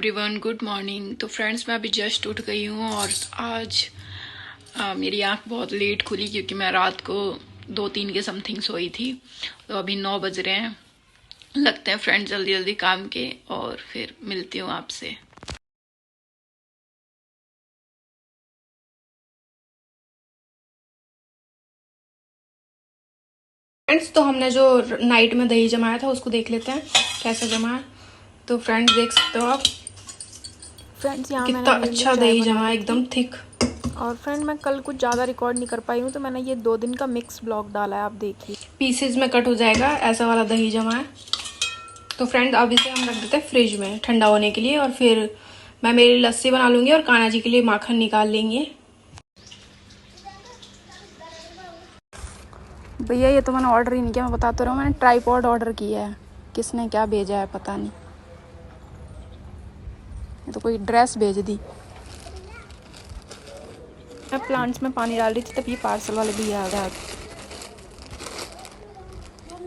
Everyone, good morning. तो friends, मैं अभी जस्ट उठ गई हूँ और आज मेरी आंख बहुत लेट खुली क्योंकि मैं रात को 2-3 के समथिंग सोई थी। तो अभी 9 बज रहे हैं। लगते हैं फ्रेंड्स जल्दी जल्दी काम के और फिर मिलती हूँ आपसे। फ्रेंड्स, तो हमने जो नाइट में दही जमाया था उसको देख लेते हैं कैसा जमा है। तो फ्रेंड्स देख सकते हो आप फ्रेंड्स यहाँ कितना अच्छा दही जमा है, एकदम थिक। और फ्रेंड मैं कल कुछ ज़्यादा रिकॉर्ड नहीं कर पाई हूँ तो मैंने ये 2 दिन का मिक्स ब्लॉग डाला है, आप देखिए। पीसेज में कट हो जाएगा, ऐसा वाला दही जमा है। तो फ्रेंड्स अब इसे हम रख देते हैं फ्रिज में ठंडा होने के लिए और फिर मैं मेरी लस्सी बना लूँगी और कान्हा जी के लिए माखन निकाल लेंगे। भैया ये तो मैंने ऑर्डर ही नहीं किया, मैं बताता रहा हूँ। मैंने ट्राइपॉड ऑर्डर किया है, किसने क्या भेजा है पता नहीं। ये तो कोई ड्रेस भेज दी। मैं प्लांट्स में पानी डाल रही थी तब ये पार्सल वाले भैया आ गए।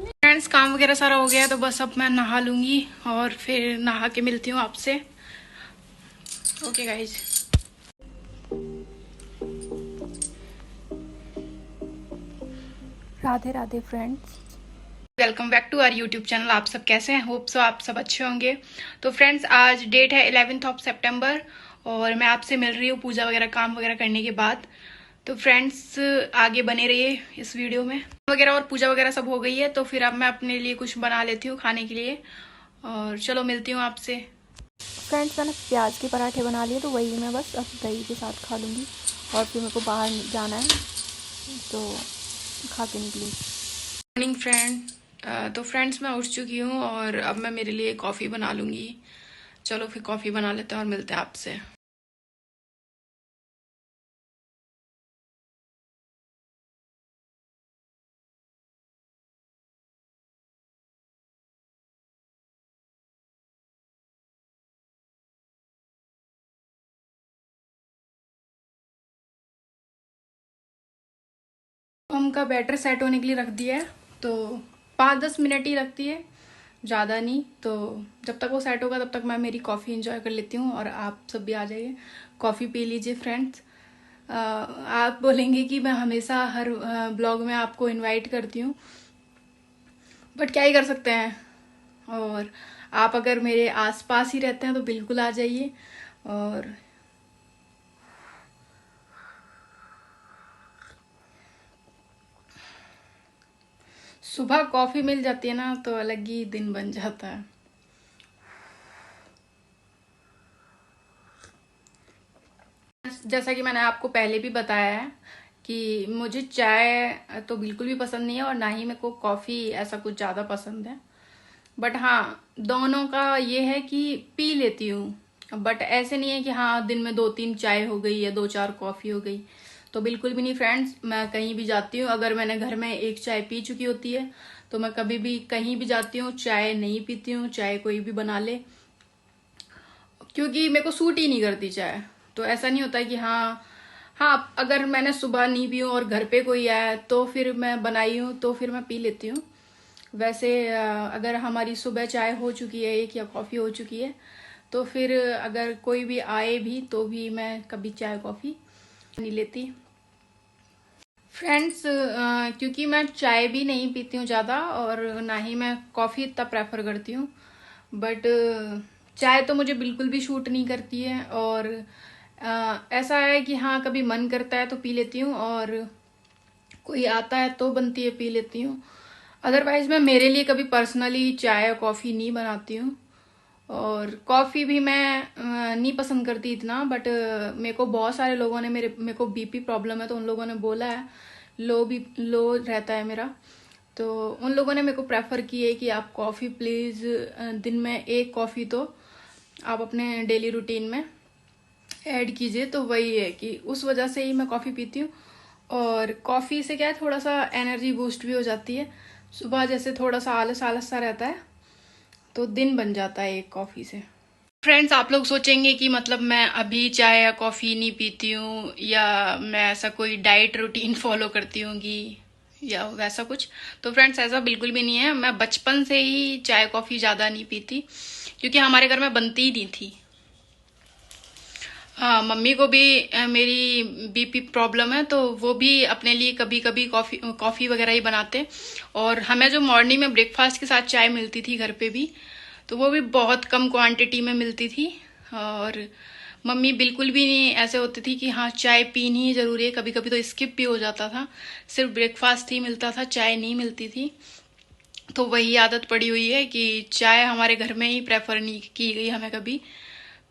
फ्रेंड्स काम वगैरह सारा हो गया है तो बस अब मैं नहा लूँगी और फिर नहा के मिलती हूँ आपसे। Okay guys. Radhe Radhe friends, welcome back to our YouTube channel. आप सब कैसे हैं? होप सो आप सब अच्छे होंगे। तो फ्रेंड्स आज डेट है 11 सितंबर और मैं आपसे मिल रही हूँ पूजा वगैरह काम वगैरह करने के बाद। तो फ्रेंड्स आगे बने रहिए इस वीडियो में। वगैरह और पूजा वगैरह सब हो गई है तो फिर अब मैं अपने लिए कुछ बना लेती हूँ खाने के लिए और चलो मिलती हूँ आपसे। फ्रेंड्स मैंने प्याज के पराठे बना लिए तो वही मैं बस अब दही के साथ खा लूँगी और फिर मेरे को बाहर जाना है तो खा के निकली। Morning friend. तो फ्रेंड्स मैं उठ चुकी हूँ और अब मैं मेरे लिए कॉफ़ी बना लूँगी। चलो फिर कॉफ़ी बना लेते हैं और मिलते हैं आपसे। हम का बैटर सेट होने के लिए रख दिया है तो 5-10 मिनट ही लगती है, ज़्यादा नहीं। तो जब तक वो सेट होगा तब तक मैं मेरी कॉफ़ी इंजॉय कर लेती हूँ और आप सब भी आ जाइए, कॉफ़ी पी लीजिए फ्रेंड्स। आप बोलेंगे कि मैं हमेशा हर ब्लॉग में आपको इनवाइट करती हूँ, बट क्या ही कर सकते हैं। और आप अगर मेरे आसपास ही रहते हैं तो बिल्कुल आ जाइए। और सुबह कॉफ़ी मिल जाती है ना तो अलग ही दिन बन जाता है। जैसा कि मैंने आपको पहले भी बताया है कि मुझे चाय तो बिल्कुल भी पसंद नहीं है और ना ही मेरे को कॉफ़ी ऐसा कुछ ज़्यादा पसंद है। बट हाँ, दोनों का ये है कि पी लेती हूँ, बट ऐसे नहीं है कि हाँ दिन में 2-3 चाय हो गई या 2-4 कॉफ़ी हो गई, तो बिल्कुल भी नहीं फ्रेंड्स। मैं कहीं भी जाती हूँ अगर मैंने घर में एक चाय पी चुकी होती है तो मैं कभी भी कहीं भी जाती हूँ चाय नहीं पीती हूँ, चाय कोई भी बना ले, क्योंकि मेरे को सूट ही नहीं करती चाय। तो ऐसा नहीं होता कि हाँ हाँ अगर मैंने सुबह नहीं पी हूँ और घर पे कोई आया तो फिर मैं बनाई हूँ तो फिर मैं पी लेती हूँ। वैसे अगर हमारी सुबह चाय हो चुकी है एक या कॉफ़ी हो चुकी है तो फिर अगर कोई भी आए भी तो भी मैं कभी चाय कॉफ़ी नहीं लेती फ्रेंड्स। क्योंकि मैं चाय भी नहीं पीती हूँ ज़्यादा और ना ही मैं कॉफ़ी इतना प्रेफर करती हूँ, बट चाय तो मुझे बिल्कुल भी शूट नहीं करती है। और ऐसा है कि हाँ कभी मन करता है तो पी लेती हूँ और कोई आता है तो बनती है पी लेती हूँ। अदरवाइज मैं मेरे लिए कभी पर्सनली चाय या कॉफ़ी नहीं बनाती हूँ। और कॉफ़ी भी मैं नहीं पसंद करती इतना, बट मेरे को बहुत सारे लोगों ने मेरे को बीपी प्रॉब्लम है तो उन लोगों ने बोला है, लो रहता है मेरा, तो उन लोगों ने मेरे को प्रेफर की है कि आप कॉफ़ी प्लीज़ दिन में एक कॉफ़ी तो आप अपने डेली रूटीन में ऐड कीजिए। तो वही है कि उस वजह से ही मैं कॉफ़ी पीती हूँ। और कॉफ़ी से क्या है, थोड़ा सा एनर्जी बूस्ट भी हो जाती है। सुबह जैसे थोड़ा सा आलस आलस सा रहता है तो दिन बन जाता है एक कॉफ़ी से। फ्रेंड्स आप लोग सोचेंगे कि मतलब मैं अभी चाय या कॉफ़ी नहीं पीती हूँ या मैं ऐसा कोई डाइट रूटीन फॉलो करती होंगी या वैसा कुछ। तो फ्रेंड्स ऐसा बिल्कुल भी नहीं है। मैं बचपन से ही चाय कॉफ़ी ज़्यादा नहीं पीती क्योंकि हमारे घर में बनती ही नहीं थी। मम्मी को भी मेरी बीपी प्रॉब्लम है, तो वो भी अपने लिए कभी कभी कॉफ़ी वगैरह ही बनाते। और हमें जो मॉर्निंग में ब्रेकफास्ट के साथ चाय मिलती थी घर पे भी, तो वो भी बहुत कम क्वांटिटी में मिलती थी। और मम्मी बिल्कुल भी नहीं ऐसे होती थी कि हाँ चाय पीनी ही ज़रूरी है, कभी कभी तो स्किप भी हो जाता था, सिर्फ ब्रेकफास्ट ही मिलता था, चाय नहीं मिलती थी। तो वही आदत पड़ी हुई है कि चाय हमारे घर में ही प्रेफर नहीं की गई हमें कभी।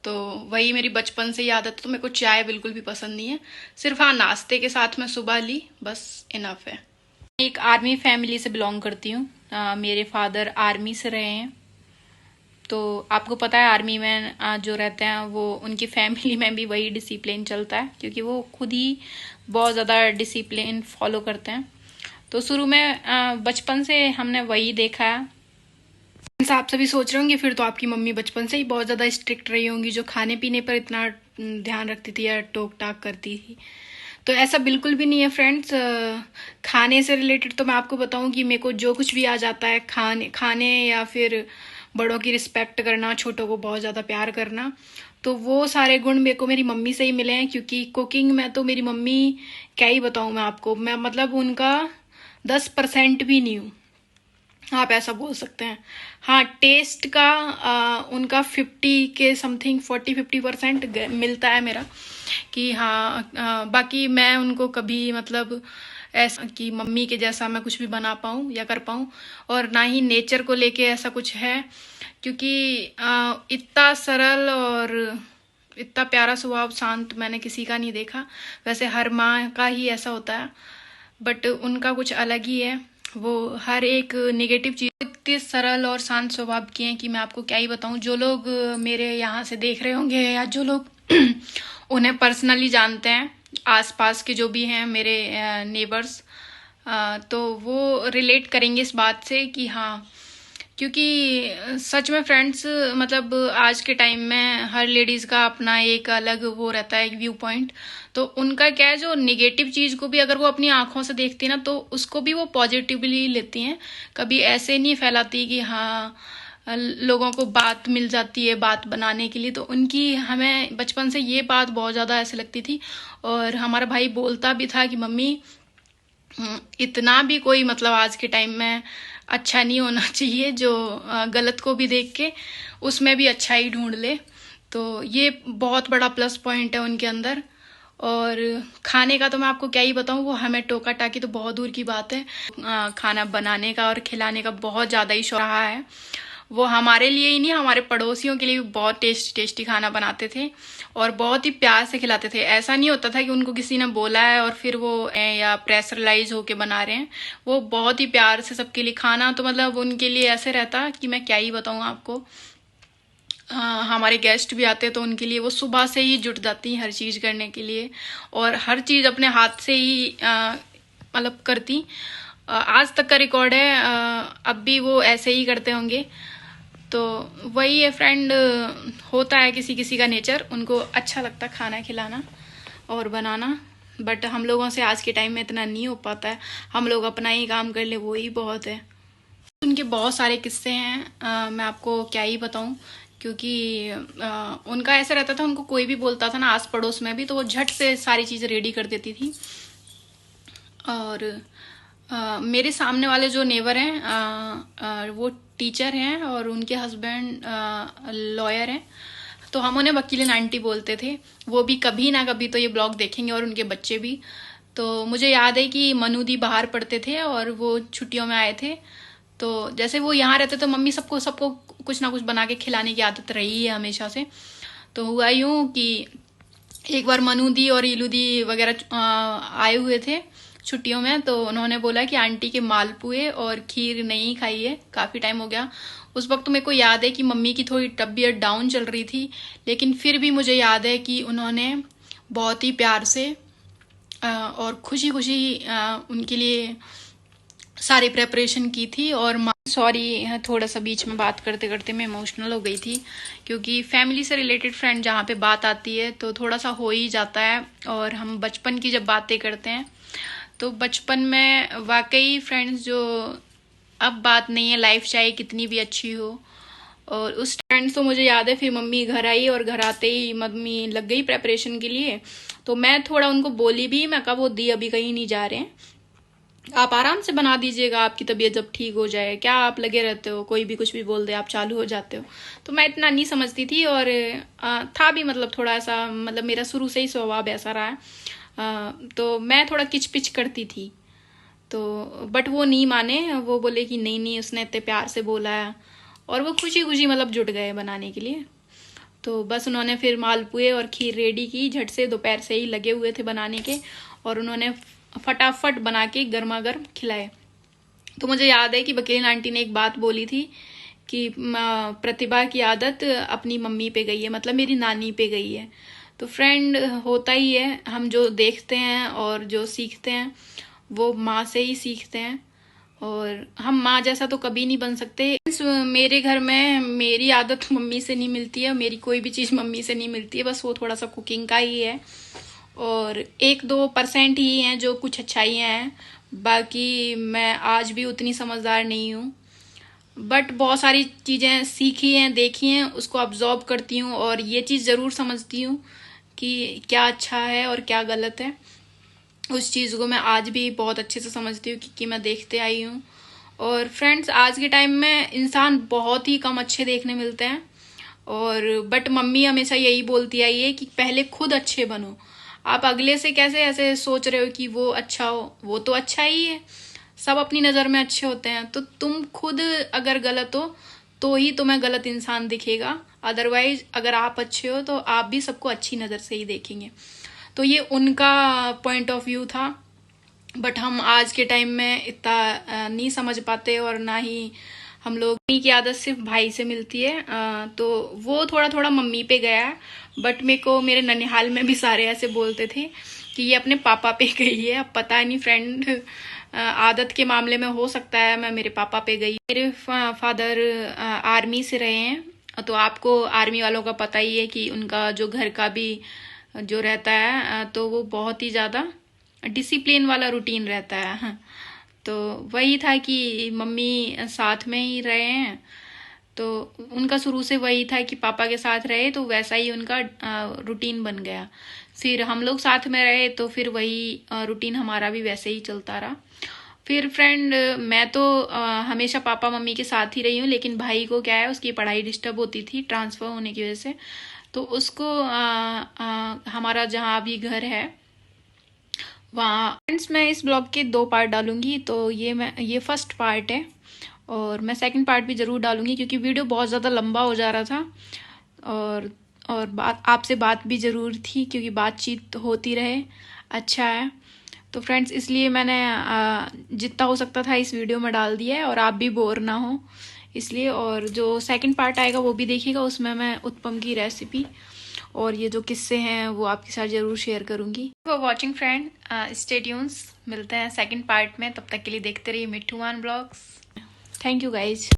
तो वही मेरी बचपन से ही आदत है, तो मेरे को चाय बिल्कुल भी पसंद नहीं है। सिर्फ हाँ नाश्ते के साथ में सुबह ली, बस इनफ है। एक आर्मी फैमिली से बिलोंग करती हूँ। मेरे फादर आर्मी से रहे हैं, तो आपको पता है आर्मी में जो रहते हैं वो उनकी फैमिली में भी वही डिसिप्लिन चलता है, क्योंकि वो खुद ही बहुत ज़्यादा डिसिप्लिन फॉलो करते हैं। तो शुरू में बचपन से हमने वही देखा है। आप सभी सोच रहे होंगे फिर तो आपकी मम्मी बचपन से ही बहुत ज़्यादा स्ट्रिक्ट रही होंगी, जो खाने पीने पर इतना ध्यान रखती थी या टोक टाक करती थी। तो ऐसा बिल्कुल भी नहीं है फ्रेंड्स। खाने से रिलेटेड तो मैं आपको बताऊं कि मेरे को जो कुछ भी आ जाता है, खाने या फिर बड़ों की रिस्पेक्ट करना, छोटों को बहुत ज़्यादा प्यार करना, तो वो सारे गुण मेरे को मेरी मम्मी से ही मिले हैं। क्योंकि कुकिंग में तो मेरी मम्मी, क्या ही बताऊं मैं आपको, मैं मतलब उनका 10% भी नहीं हूँ, आप ऐसा बोल सकते हैं। हाँ टेस्ट का उनका 50 के समथिंग 40-50% मिलता है मेरा, कि हाँ बाकी मैं उनको कभी मतलब ऐसा कि मम्मी के जैसा मैं कुछ भी बना पाऊँ या कर पाऊँ, और ना ही नेचर को लेके ऐसा कुछ है। क्योंकि इतना सरल और इतना प्यारा स्वभाव शांत मैंने किसी का नहीं देखा। वैसे हर माँ का ही ऐसा होता है, बट उनका कुछ अलग ही है। वो हर एक नेगेटिव चीज इतने सरल और शांत स्वभाव की हैं कि मैं आपको क्या ही बताऊं। जो लोग मेरे यहाँ से देख रहे होंगे या जो लोग उन्हें पर्सनली जानते हैं, आसपास के जो भी हैं मेरे नेबर्स, तो वो रिलेट करेंगे इस बात से कि हाँ, क्योंकि सच में फ्रेंड्स मतलब आज के टाइम में हर लेडीज़ का अपना एक अलग वो रहता है व्यू पॉइंट। तो उनका क्या है, जो निगेटिव चीज़ को भी अगर वो अपनी आंखों से देखती है ना, तो उसको भी वो पॉजिटिवली लेती हैं। कभी ऐसे नहीं फैलाती कि हाँ लोगों को बात मिल जाती है बात बनाने के लिए। तो उनकी हमें बचपन से ये बात बहुत ज़्यादा ऐसे लगती थी। और हमारा भाई बोलता भी था कि मम्मी इतना भी कोई मतलब आज के टाइम में अच्छा नहीं होना चाहिए, जो गलत को भी देख के उसमें भी अच्छा ही ढूंढ ले। तो ये बहुत बड़ा प्लस पॉइंट है उनके अंदर। और खाने का तो मैं आपको क्या ही बताऊं, वो हमें टोका टाकी तो बहुत दूर की बात है। खाना बनाने का और खिलाने का बहुत ज़्यादा ही शौक रहा है। वो हमारे लिए ही नहीं, हमारे पड़ोसियों के लिए भी बहुत टेस्टी टेस्टी खाना बनाते थे और बहुत ही प्यार से खिलाते थे। ऐसा नहीं होता था कि उनको किसी ने बोला है और फिर वो या प्रेशरलाइज होके बना रहे हैं। वो बहुत ही प्यार से सबके लिए खाना, तो मतलब उनके लिए ऐसे रहता कि मैं क्या ही बताऊँ आपको। हमारे गेस्ट भी आते तो उनके लिए वो सुबह से ही जुट जाती हर चीज़ करने के लिए, और हर चीज़ अपने हाथ से ही मतलब करती। आज तक का रिकॉर्ड है, अब भी वो ऐसे ही करते होंगे। तो वही है फ्रेंड, होता है किसी किसी का नेचर, उनको अच्छा लगता खाना खिलाना और बनाना। बट हम लोगों से आज के टाइम में इतना नहीं हो पाता है। हम लोग अपना ही काम कर ले वो ही बहुत है। उनके बहुत सारे किस्से हैं, मैं आपको क्या ही बताऊं। क्योंकि उनका ऐसा रहता था, उनको कोई भी बोलता था ना आस पड़ोस में भी, तो वो झट से सारी चीज़ें रेडी कर देती थी। और मेरे सामने वाले जो नेबर हैं वो टीचर हैं और उनके हस्बैंड लॉयर हैं, तो हम उन्हें वकील आंटी बोलते थे। वो भी कभी ना कभी तो ये ब्लॉग देखेंगे, और उनके बच्चे भी। तो मुझे याद है कि मनु दी बाहर पढ़ते थे और वो छुट्टियों में आए थे। तो जैसे वो यहाँ रहते तो मम्मी सबको सबको कुछ ना कुछ बना के खिलाने की आदत रही है हमेशा से। तो हुआ यूँ कि एक बार मनु दी और इलू दी वगैरह आए हुए थे छुट्टियों में, तो उन्होंने बोला कि आंटी के मालपुए और खीर नहीं खाई है, काफ़ी टाइम हो गया। उस वक्त तो मेरे को याद है कि मम्मी की थोड़ी तबीयत डाउन चल रही थी, लेकिन फिर भी मुझे याद है कि उन्होंने बहुत ही प्यार से और खुशी खुशी उनके लिए सारी प्रेपरेशन की थी। और सॉरी थोड़ा सा बीच में बात करते करते मैं इमोशनल हो गई थी, क्योंकि फैमिली से रिलेटेड फ्रेंड जहाँ पे बात आती है तो थोड़ा सा हो ही जाता है। और हम बचपन की जब बातें करते हैं तो बचपन में वाकई फ्रेंड्स जो अब बात नहीं है, लाइफ चाहे कितनी भी अच्छी हो, और उस फ्रेंड्स तो मुझे याद है फिर मम्मी घर आई और घर आते ही मम्मी लग गई प्रेपरेशन के लिए। तो मैं थोड़ा उनको बोली भी, मैं कहा वो दी अभी कहीं नहीं जा रहे हैं, आप आराम से बना दीजिएगा, आपकी तबीयत जब ठीक हो जाए, क्या आप लगे रहते हो, कोई भी कुछ भी बोल दे आप चालू हो जाते हो। तो मैं इतना नहीं समझती थी और था भी मतलब थोड़ा ऐसा, मतलब मेरा शुरू से ही स्वभाव ऐसा रहा है। तो मैं थोड़ा किचपिच करती थी, तो बट वो नहीं माने, वो बोले कि नहीं नहीं उसने इतने प्यार से बोला है, और वो खुशी खुशी मतलब जुट गए बनाने के लिए। तो बस उन्होंने फिर मालपुए और खीर रेडी की झट से, दोपहर से ही लगे हुए थे बनाने के, और उन्होंने फटाफट बना के गर्मा गर्म खिलाए। तो मुझे याद है कि बकील आंटी ने एक बात बोली थी कि प्रतिभा की आदत अपनी मम्मी पे गई है, मतलब मेरी नानी पे गई है। तो फ्रेंड होता ही है, हम जो देखते हैं और जो सीखते हैं वो माँ से ही सीखते हैं, और हम माँ जैसा तो कभी नहीं बन सकते। मेरे घर में मेरी आदत मम्मी से नहीं मिलती है, मेरी कोई भी चीज़ मम्मी से नहीं मिलती है, बस वो थोड़ा सा कुकिंग का ही है, और 1-2% ही हैं जो कुछ अच्छाइयाँ हैं, बाकी मैं आज भी उतनी समझदार नहीं हूँ। बट बहुत सारी चीज़ें सीखी हैं, देखी हैं, उसको ऑब्जर्व करती हूँ, और ये चीज़ ज़रूर समझती हूँ कि क्या अच्छा है और क्या गलत है। उस चीज़ को मैं आज भी बहुत अच्छे से समझती हूँ क्योंकि मैं देखते आई हूँ। और फ्रेंड्स आज के टाइम में इंसान बहुत ही कम अच्छे देखने मिलते हैं, और बट मम्मी हमेशा यही बोलती आई है कि पहले खुद अच्छे बनो। आप अगले से कैसे ऐसे सोच रहे हो कि वो अच्छा हो, वो तो अच्छा ही है, सब अपनी नज़र में अच्छे होते हैं, तो तुम खुद अगर गलत हो तो ही तुम्हें गलत इंसान दिखेगा, अदरवाइज अगर आप अच्छे हो तो आप भी सबको अच्छी नज़र से ही देखेंगे। तो ये उनका पॉइंट ऑफ व्यू था, बट हम आज के टाइम में इतना नहीं समझ पाते, और ना ही हम लोग, मम्मी की आदत सिर्फ भाई से मिलती है, तो वो थोड़ा थोड़ा मम्मी पे गया है। बट मेरे को मेरे ननिहाल में भी सारे ऐसे बोलते थे कि ये अपने पापा पे गई है। अब पता नहीं फ्रेंड, आदत के मामले में हो सकता है मैं मेरे पापा पे गई। मेरे फादर आर्मी से रहे हैं, तो आपको आर्मी वालों का पता ही है कि उनका जो घर का भी जो रहता है, तो वो बहुत ही ज़्यादा डिसिप्लिन वाला रूटीन रहता है। हाँ। तो वही था कि मम्मी साथ में ही रहे हैं, तो उनका शुरू से वही था कि पापा के साथ रहे, तो वैसा ही उनका रूटीन बन गया। फिर हम लोग साथ में रहे तो फिर वही रूटीन हमारा भी वैसे ही चलता रहा। फिर फ्रेंड मैं तो हमेशा पापा मम्मी के साथ ही रही हूँ, लेकिन भाई को क्या है, उसकी पढ़ाई डिस्टर्ब होती थी ट्रांसफ़र होने की वजह से, तो उसको हमारा जहाँ अभी घर है वहाँ। फ्रेंड्स मैं इस ब्लॉग के 2 पार्ट डालूंगी, तो ये फर्स्ट पार्ट है, और मैं सेकंड पार्ट भी ज़रूर डालूंगी क्योंकि वीडियो बहुत ज़्यादा लंबा हो जा रहा था, और बात आपसे बात भी ज़रूर थी क्योंकि बातचीत होती रहे, अच्छा है। तो फ्रेंड्स इसलिए मैंने जितना हो सकता था इस वीडियो में डाल दिया है, और आप भी बोर ना हो इसलिए। और जो सेकंड पार्ट आएगा वो भी देखिएगा, उसमें मैं उत्पम की रेसिपी और ये जो किस्से हैं वो आपके साथ ज़रूर शेयर करूँगी। For watching friend, stay tunes, मिलते हैं सेकंड पार्ट में, तब तक के लिए देखते रहिए मिट्ठू मान ब्लॉग्स। Thank you guys.